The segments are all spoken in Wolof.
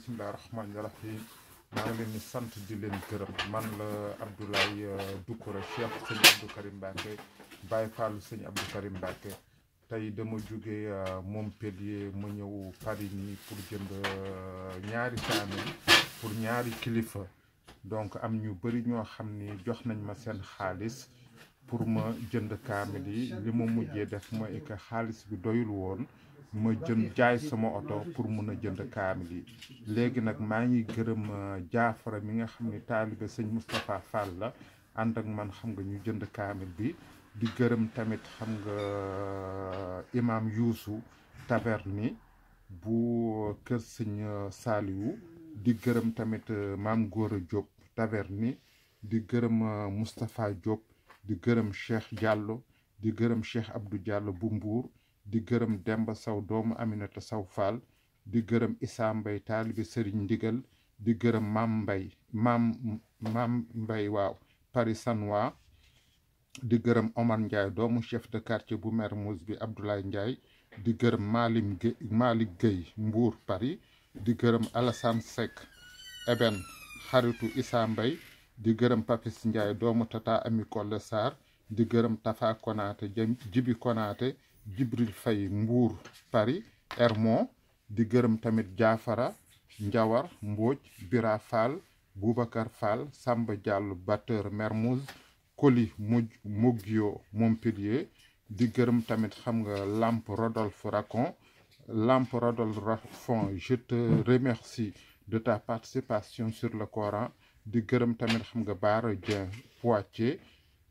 bismillahi rahmaani rahim maa ngi leen di sant di leen gërëm man la Abdoulaye Doucouré Cheikh sëñ Abdou Karim Mbacké Baye Fallu sëñ Abdou Karim Mbacké tey dama jóge Montpellier ma ñëw Paris nii pour jënd ñaari kaamil pour ñaari kilifa donc am ñu bëri ñoo xam ni jox nañ ma seen xaalis pour ma jënd kaamil yi li ma mujjee def mooy que xaalis bi doyul woon ma jaay sama oto pour mun a jënd kaamil yi léegi nag maa ngi gërëm jaafara mi nga xam ni taalibe sëñ Moustapha Fall la ànd ak man xam nga ñu jënd kaamil bi di gërëm tamit xam nga imam Youssou Taverny bu kër sëñ Saliou di gërëm tamit maam Gora Diop Taverny di gërëm Moustapha Diop di gërëm Cheikh Diallo di gërëm Cheikh Abdou Diallo bu Mbour di gërëm Demba Saw doomu Aminata Saw Fall di gërëm Issa Mbay taalibe Serigne Ndigal di gërëm Mam Mbay waaw Paris Sanois di gërëm Omar Ndiaye doomu chef de quartier bu Mermoz bi Abdoulaye Ndiaye di gërëm Malick Gueye Mbour Paris di gërëm Alassane Seck Eben xaritu Issa Mbay di gërëm Papis Ndiaye doomu Tata Ami Kolle Sarr di gërëm Tafa Konaté Jibi Konaté Jibril Faye Mbour Paris Hermon di gërëm tamit Jaafara Njawar Mbodj Bira Fall Boubacar Fall Samba Diallo batteur Mermoz Koli Mogio Montpellier di gërëm tamit xam nga Lamp Rodolphe Racon Lamp Rodolphe Racon je te remercie de ta participation sur le Coran di gërëm tamit xam nga Bara Dieng Poitiers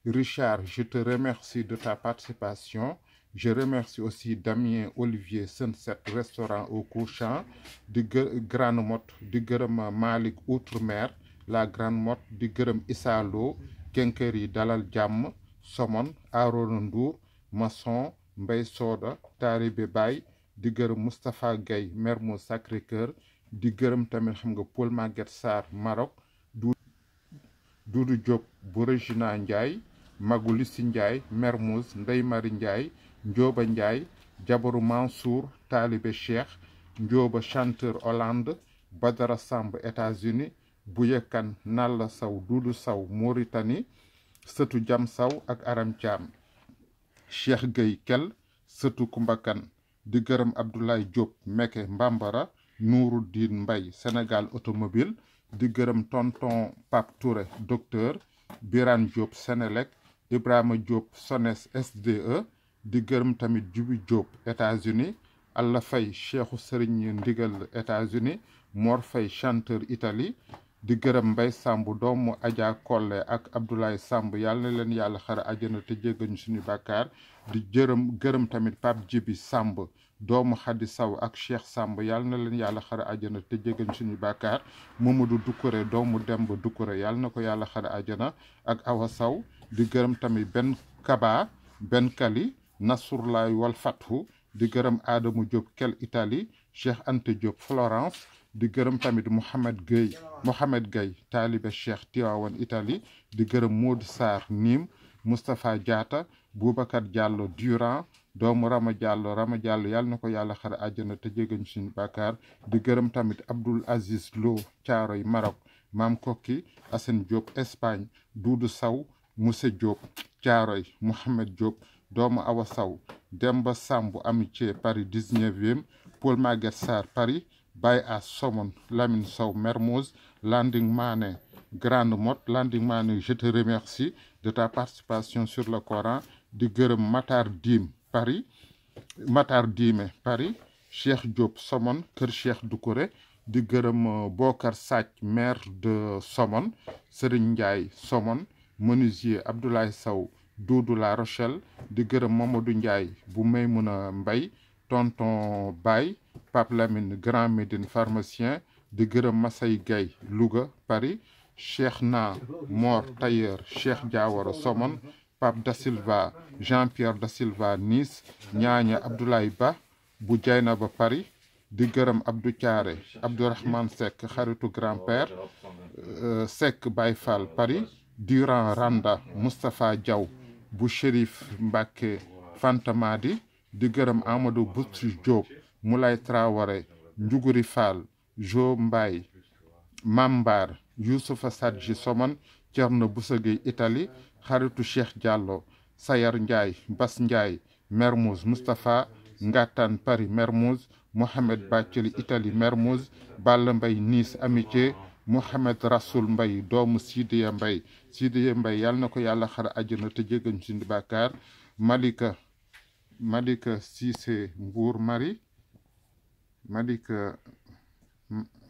Richard je te remercie de ta participation. Je remercie aussi Damien Olivier Sunset restaurant au Couchant di Grande Motte di gërëm Malick Outre-mer la Grande Motte di gërëm Issa Lo Kenkeri Dalal Jàmm Somone Arona Ndour Masson Mbay Soda Taribé Baye di gërëm Moustapha Gaye Mermoz Sacré-Cœur di gërëm tamit xam nga Paul Maguette Sarr Maroc Doudou Diop bu Regina Ndiaye Magou Lissi Ndiaye Mermoz Ndey Mari Ndiaye Njóoba Ndiaye jabaru Mansour taalibe Cheikh Njóoba chanteur Hollande Badara Samb États-Unis Bouyekan Nalla Saw Dudu Saw Mauritanie sëtu Jam Saw ak Aram Thiam Cheikh Gueye Kel sëtu Kumbakan di gërëm Abdoulaye Diop Meke Mbambara Nouruddin Mbay Sénégal automobile di gërëm tonton Pape Touré docteur Birane Diop Sénélec Ibrahima Diop Sones SDE di gërëm tamit Djibi Diop États-Unis Alla Fay Cheikhu Serigne Ndigal États-Unis Mor Fay chanteur Italie di gërëm Mbay Samb doomu Adja Kolle ak Abdoulaye Samb yàlla na leen yàlla xare àjjana te jéggañu suñu bàkkaar di gërëm tamit Pape Djibi Samb doomu Xadi Saw ak Cheikh Samb yàlla na leen yàlla xare àjjana te jéggañu suñu bàkkaar Mamadou Doucouré doomu Demba Doucouré yàlla na ko yàlla xare àjjana ak Awa Saw di gërëm tamit Ben Kaba Ben Kali Nasrullah wal Fathu di gërëm Adamou Diop Kel Italie Cheikh Ante Diop Florence di gërëm tamit Mohamed Gueye taalibe Cheikh Tivaouane Italie di gërëm Modou Sarr Nîmes Moustapha Diatta Boubacar Diallo Durand doomu Rama Diallo yàlla na ko yàlla xare àjjana te jéggañ suñu bàkkaar di gërëm tamit Abdoul Aziz Lo Thiaroye Maroc Mam Kokki Assane Diop Espagne Doudou Saw Moussa Diop Thiaroye Mohamed Diop doomu Awa Saw Demba Samb Amitié Paris 19e Paul Maguette Sarr Paris Baye As Somone Lamine Sow Mermoz Landing Mané Grande Motte Landing Mané je te remercie de ta participation sur le Coran di gërëm Matar Dime Paris Cheikh Diop Somone kër Cheikh Doucouré di gërëm Bokar Sadj maire de Somone Serigne Ndiaye Somone menuisier Abdoulaye Sow Doudou La Rochelle di gërëm Mamadou Ndiaye bu Maymouna Mbay tonton Baye Pape Lamine Grand Médine pharmacien di gërëm Massay Gaye Louga Paris Cheikh Na Mor Tailleur Cheikh Diawara Somone Pape Da Silva Jean-Pierre Da Silva Nice ñaaña Abdoulaye Ba bu Dieynaba Paris di gërëm Abdou Thiaré Abdourahmane Seck xaritu grand-père Seck Baye Fall Paris Durand Randa Moustapha Diaw bu Chérif Mbacké Fantamadi di gërëm Amadou Boutri Diop Moulay Traoré Njuguri Fall Jo Mbaye Mambar Youssoufa Sadji Somone Thierno Boussa Gueye Italie xaritu Cheikh Diallo Sayar Ndiaye Bas Ndiaye Mermoz Moustapha Ngatan Paris Mermoz Mohamed Bathily Italie Mermoz Balla Mbaye Nice Amitié Mohamed Rasoul Mbaye doomu Sidiya Mbaye yàlla na ko yàlla xar àjjana te jéggal ñu suñu bàkkaar Malika Cissé Mbour Marie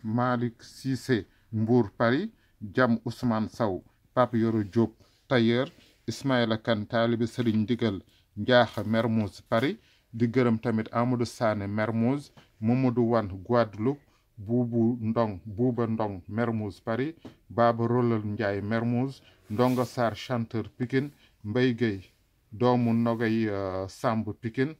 Malick Cissé Mbour Paris Jam Ousmane Sow Pape Yoro Diop tailleur Ismaïla Kane taalibe Serigne Ndigal Ndiakha Mermoz Paris di gërëm tamit Amadou Sané Mermoz Mamadou Wane Guadeloupe Bouba Ndong Mermoz Paris Baba Rolal Ndiaye Mermoz Ndongo Sarr chanteur Pikine Mbaye Gueye doomu Nogay Samb Pikine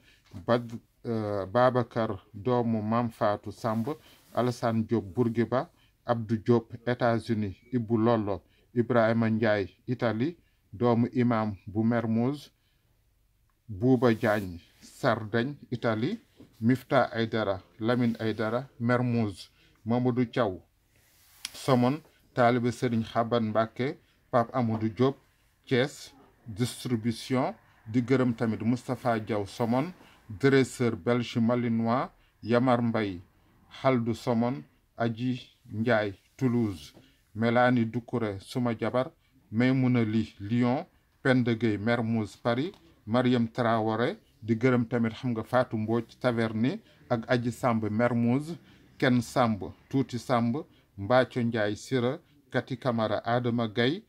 Babacar doomu Mam Fatou Samb Alassane Diop Bourguiba Abdou Diop États-Unis Ibou Lolo Ibrahima Ndiaye Italie doomu imam bu Mermoz Bouba Diagne Sardaigne Italie Mifta Aydara Lamine Aydara Mermoz Mamadou Thiaw Somone taalibe Serigne Xaban Mbacké Pape Amadou Diop Thiès distribution di gërëm tamit Moustapha Diaw Somone dresseur belge malinois Yamar Mbaye Haldou Somone Aji Ndiaye Toulouse Mélanie Doucouré Suma Jabar Maymouna Li Lyon Penda Gueye Mermoz Paris Mariam Traoré di gërëm tamit xam nga Fatou Mbodj Taverny ak Aji Samb Mermoz Ken Samb Tuuti Samb Mbathio Ndiaye Sira Kati Camara Adama Gaye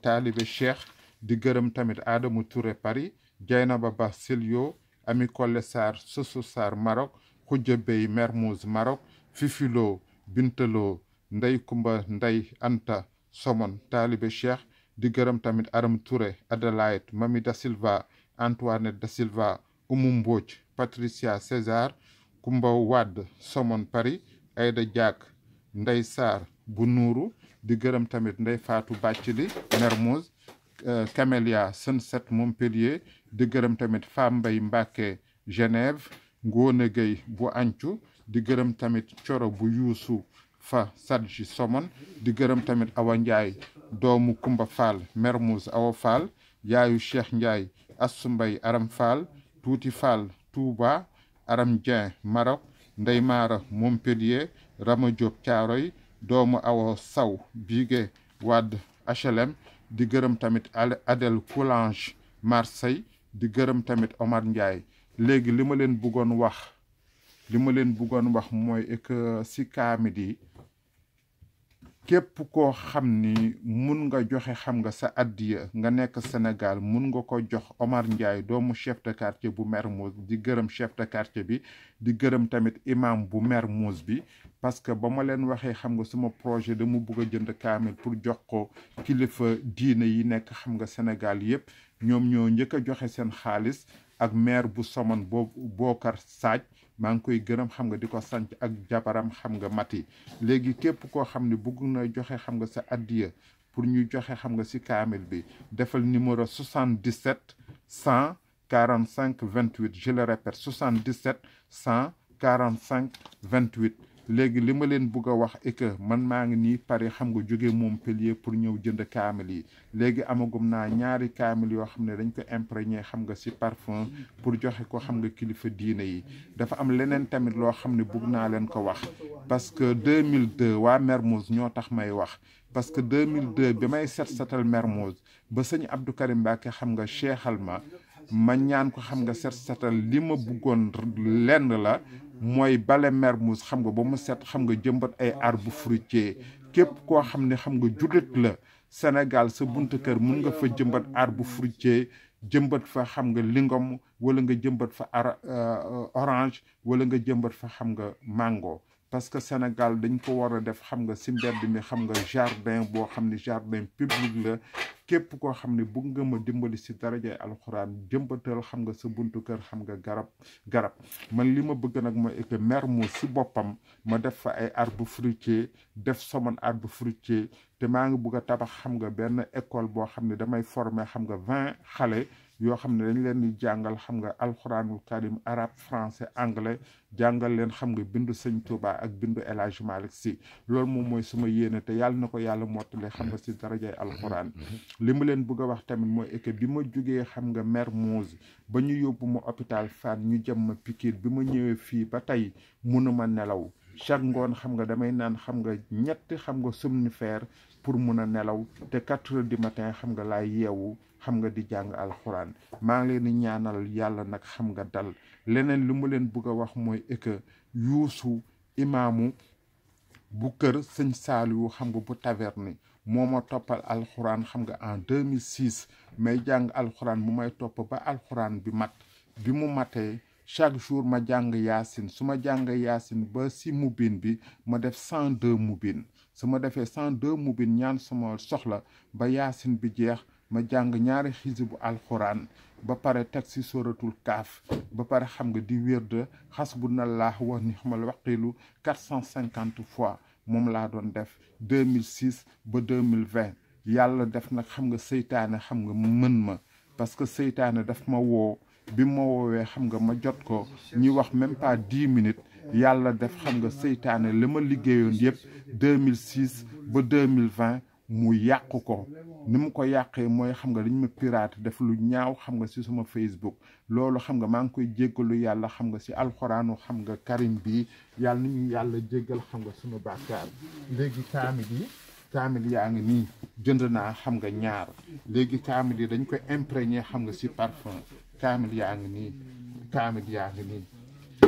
taalibe Cheikh di gërëm tamit Adama Touré Paris Dieynaba Ba Silio Ami Collé Sarr Soso Sarr Maroc Khoudia Bey Mermoz Maroc Fifilo Bintelo Ndey Kumba Ndey Anta Somone taalibe Cheikh di gërëm tamit Aram Touré Adelaide Mami da Silva Antoinette da Silva Oumou Mbodj Patricia César Kumba Wade Somone Paris Aïda Diak Ndey Sarr bu Nuuru di gërëm tamit Ndey Fatou Bathily Mermoz Camélia Sunset Montpellier di gërëm tamit Fam Mbaye Mbacké Genève Ngone Gueye bu Ancu di gërëm tamit Coro bu Youssou Fa Sadji Somone di gërëm tamit Awa Ndiaye doomu Kumba Fall Mermoz Awa Fall yaayu Cheikh Ndiaye Assou Mbaye Aram Fall Tuuti Fall Touba Aram Dieng Maroc Ndey Mara Montpellier Rama Diop Thiaroye doomu Awa Saw Bigué Wade HLM di gërëm tamit Adel Coulange Marseille di gërëm tamit Omar Ndiaye léegi li ma leen bëggoon wax mooy que si kaamil yi képp koo xam ni mun nga joxe xam nga sa addiya nga nekk Sénégal mun nga ko jox Omar Ndiaye doomu chef de quartier bu Mermoz di gërëm chef de quartier bi di gërëm tamit imam bu Mermoz bi parce que ba ma leen waxee xam nga suma projet dama bëgg a jënd kaamil pour jox ko kilifa diine yi nekk xam nga Sénégal yépp ñoom ñoo njëkk a joxe seen xaalis ak maire bu Somone Bokar Sadj maa ngi koy gërëm xam nga di ko sant ak jabaram xam nga Mati léegi képp koo xam ne bëgg na joxe xam nga sa addiya pour ñu joxe xam nga si kaamil bi defal numéro 77 145 28 je le répète 77 145 28 léegi li ma leen bëgg a wax et que man maa ngi nii Paris xam nga jóge Montpellier pour ñëw jënd kaamil yi léegi amagum naa ñaari kaamil yoo xam ne dañ ko imprégné xam nga si parfum pour joxe ko xam nga kilifa diine yi dafa am leneen tamit loo xam ne bëgg naa leen ko wax parce que 2002 waa Mermoz ñoo tax may wax parce que 2002 bi may setal Mermoz ba sëñ Abdou Karim Mbacké xam nga cheikhal ma ñaan ko xam nga setal li ma bëggoon lenn la mooy bale Mermoz xam nga ba mu set xam nga jëmbat ay arbre fruitier képp koo xam ne xam nga jullit la Sénégal sa buntu kër mun nga fa jëmbat arbre fruitier jëmbat fa xam nga lingom wala nga jëmbat fa orange wala nga jëmbat fa xam nga mango parce que Sénégal dañ ko war a def xam nga si mbedd mi xam nga jardin boo xam ne jardin public la képp koo xam ne bëgg nga ma dimbali si darajay alxuraan jëmbatal xam nga sa buntu kër xam nga garab man li ma bëgg nag mooy que Mermoz si boppam ma def fa ay arbre fruitier def Somone arbre fruitier te maa ngi bëgg a tabax xam nga benn école boo xam ne damay former xam nga 20 xale yoo xam ne dañ leen di jàngal xam nga alxuraanul karim arabe français anglais jàngal leen xam nga bindu sëñ Touba ak bindu El Hadj Malick Sy loolu moom mooy suma yéene te yàlla na ko yàlla mottale xam nga si darajay alxuraan li mu leen bëgg a wax tamit mooy que bi ma jógee xam nga Mermoz ba ñu yóbbu ma hôpital Fann ñu jëm ma Pikine bi ma ñëwee fii ba tey mënuma nelaw chaque ngoon xam nga damay naan xam nga ñetti xam nga somnifère pour mun a nelaw te 4 heures du matin xam nga laay yeewu xam nga di jàng alxuraan maa ngi leen di ñaanal yàlla nag xam nga dal leneen li mu leen bëgg a wax mooy que yuusu imaamu bu kër sëñ Saaliwu xam nga bu taverne moo ma toppal alxuraan xam nga en 2006 may jàng alxuraan mu may topp ba alxuraan bi mat bi mu matee chaque jour ma jàng yaasin su ma jàng yaasin ba si mubin bi ma def 102 mubin su ma defee 102 mubin ñaan sama soxla ba yaasin bi jeex ma jàng ñaari xisibu alxuraan ba pare teg si sóoratul kaaf ba pare xam nga di wérde xasbunallah wa nixmal waqilu 450 fois moom laa doon def 2006 ba 2020 yàlla def nag xam nga seytaane xam nga mën ma parce que seytaane daf ma woo bi ma woowee xam nga ma jot ko ñuy wax même pas 10 minutes yàlla def xam nga seytaane li ma liggéeyoon yëpp 2006 ba 2020 mu yàq ko ni mu ko yàqee mooy xam nga dañ ma pirate def lu ñaaw xam nga si suma Facebook loolu xam nga maa ngi koy jéggalu yàlla xam nga si alxuraanu xam nga karim bi yàlla ni ñu yàlla jéggal xam nga sunu bàkkaar léegi kaamil yaa ngi nii jënd naa xam nga ñaar léegi kaamil yi dañ koy imprégné xam nga si parfum kaamil yaa ngi nii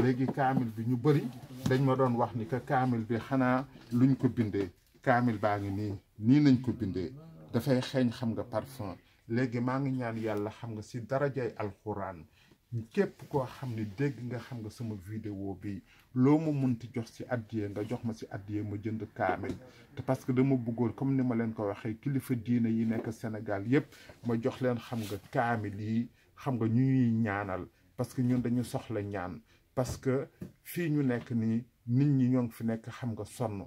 léegi kaamil bi ñu bëri dañ ma doon wax ni que kaamil bi xanaa luñ ko bindee kaamil baa ngi nii nañ ko bindee dafay xeeñ xam nga parfum léegi maa ngi ñaan yàlla xam nga si darajay alxuraan képp koo xam ne dégg nga xam nga sama vidéo bi loo ma munti jox si addiye nga jox ma si addiye ma jënd kaamil te parce que dama bëggoon comme ni ma leen ko waxee kilifa diine yi nekk Sénégal yépp ma jox leen xam nga kaamil yi xam nga ñuy ñaanal parce que ñun dañu soxla ñaan parce que fii ñu nekk nii nit ñi ñoo ngi fi nekk xam nga sonn